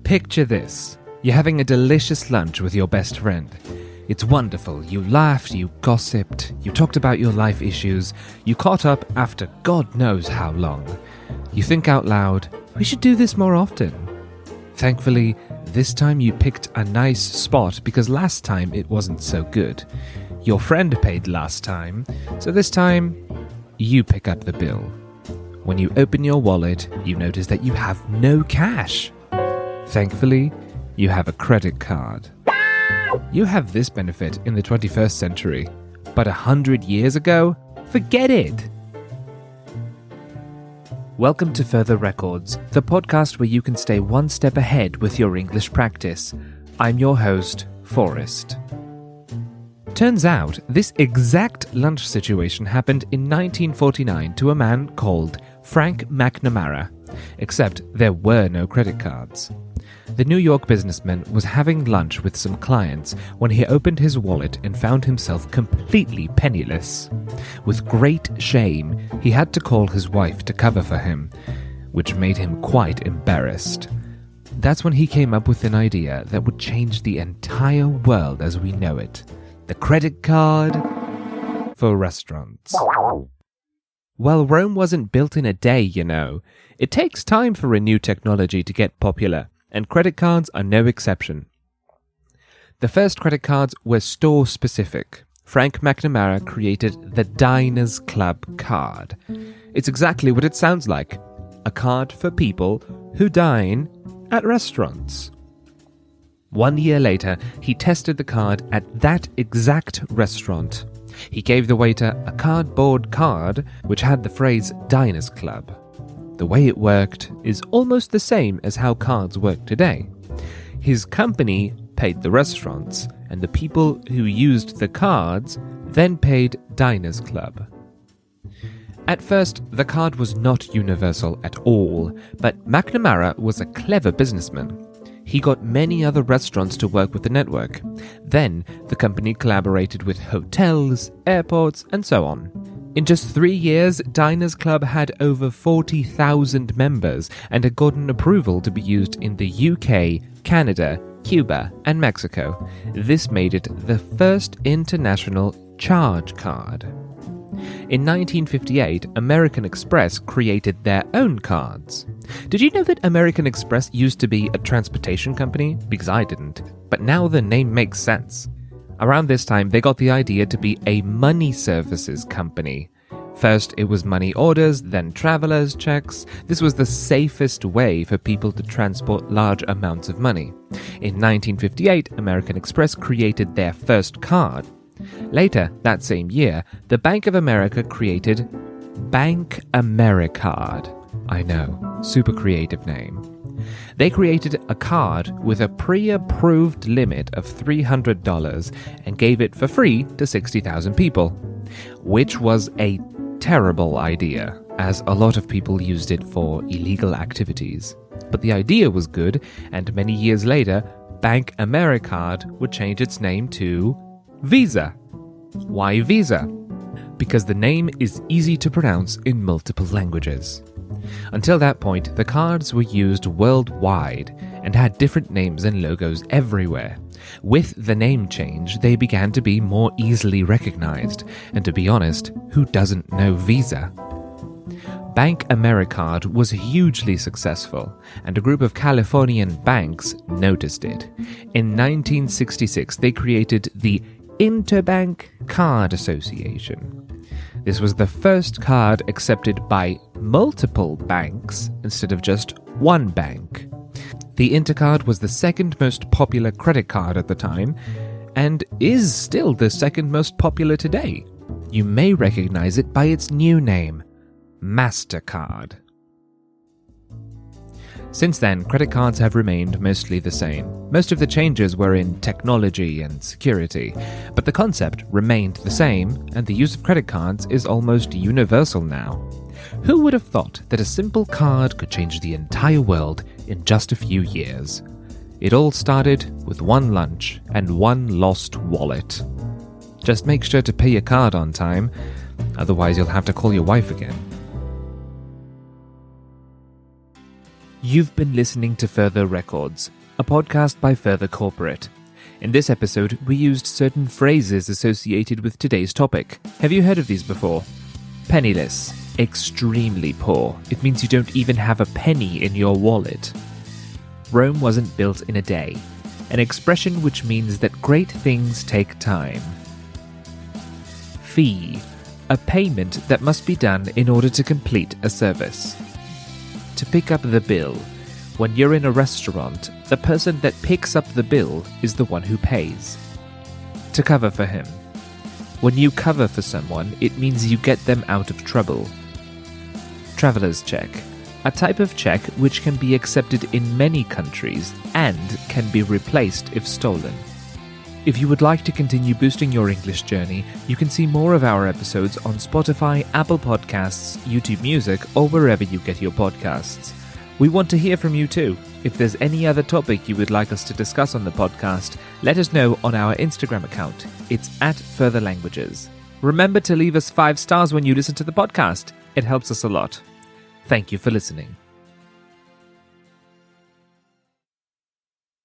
Picture this. You're having a delicious lunch with your best friend. It's wonderful. You laughed, you gossiped, you talked about your life issues, you caught up after God knows how long. You think out loud, we should do this more often. Thankfully, this time you picked a nice spot because last time it wasn't so good. Your friend paid last time, so this time you pick up the bill. When you open your wallet, you notice that you have no cash. Thankfully, you have a credit card. You have this benefit in the 21st century, but 100 years ago, forget it. Welcome to Further Records, the podcast where you can stay one step ahead with your English practice. I'm your host, Forrest. Turns out, this exact lunch situation happened in 1949 to a man called Frank McNamara, except there were no credit cards. The New York businessman was having lunch with some clients when he opened his wallet and found himself completely penniless. With great shame, he had to call his wife to cover for him, which made him quite embarrassed. That's when he came up with an idea that would change the entire world as we know it. The credit card for restaurants. Well, Rome wasn't built in a day, you know. It takes time for a new technology to get popular, and credit cards are no exception. The first credit cards were store-specific. Frank McNamara created the Diners Club card. It's exactly what it sounds like. A card for people who dine at restaurants. 1 year later, he tested the card at that exact restaurant. He gave the waiter a cardboard card which had the phrase Diners Club. The way it worked is almost the same as how cards work today. His company paid the restaurants, and the people who used the cards then paid Diners Club. At first, the card was not universal at all, but McNamara was a clever businessman. He got many other restaurants to work with the network. Then, the company collaborated with hotels, airports, and so on. In just 3 years, Diners Club had over 40,000 members and had gotten approval to be used in the UK, Canada, Cuba, and Mexico. This made it the first international charge card. In 1958, American Express created their own cards. Did you know that American Express used to be a transportation company? Because I didn't. But now the name makes sense. Around this time, they got the idea to be a money services company. First, it was money orders, then travelers' checks. This was the safest way for people to transport large amounts of money. In 1958, American Express created their first card. Later, that same year, the Bank of America created Bank AmeriCard. I know, super creative name. They created a card with a pre-approved limit of $300 and gave it for free to 60,000 people, which was a terrible idea, as a lot of people used it for illegal activities. But the idea was good, and many years later, Bank AmeriCard would change its name to Visa. Why Visa? Because the name is easy to pronounce in multiple languages. Until that point, the cards were used worldwide and had different names and logos everywhere. With the name change, they began to be more easily recognized, and to be honest, who doesn't know Visa? Bank AmeriCard was hugely successful, and a group of Californian banks noticed it. In 1966, they created the Interbank Card Association. This was the first card accepted by multiple banks instead of just one bank. The Intercard was the second most popular credit card at the time, and is still the second most popular today. You may recognize it by its new name, MasterCard. Since then, credit cards have remained mostly the same. Most of the changes were in technology and security, but the concept remained the same, and the use of credit cards is almost universal now. Who would have thought that a simple card could change the entire world in just a few years? It all started with one lunch and one lost wallet. Just make sure to pay your card on time, otherwise you'll have to call your wife again. You've been listening to Further Records, a podcast by Further Corporate. In this episode, we used certain phrases associated with today's topic. Have you heard of these before? Penniless. Extremely poor. It means you don't even have a penny in your wallet. Rome wasn't built in a day. An expression which means that great things take time. Fee. A payment that must be done in order to complete a service. To pick up the bill. When you're in a restaurant, the person that picks up the bill is the one who pays. To cover for him. When you cover for someone, it means you get them out of trouble. Traveler's check. A type of check which can be accepted in many countries and can be replaced if stolen. If you would like to continue boosting your English journey, you can see more of our episodes on Spotify, Apple Podcasts, YouTube Music, or wherever you get your podcasts. We want to hear from you too. If there's any other topic you would like us to discuss on the podcast, let us know on our Instagram account. It's @furtherlanguages. Remember to leave us 5 stars when you listen to the podcast. It helps us a lot. Thank you for listening.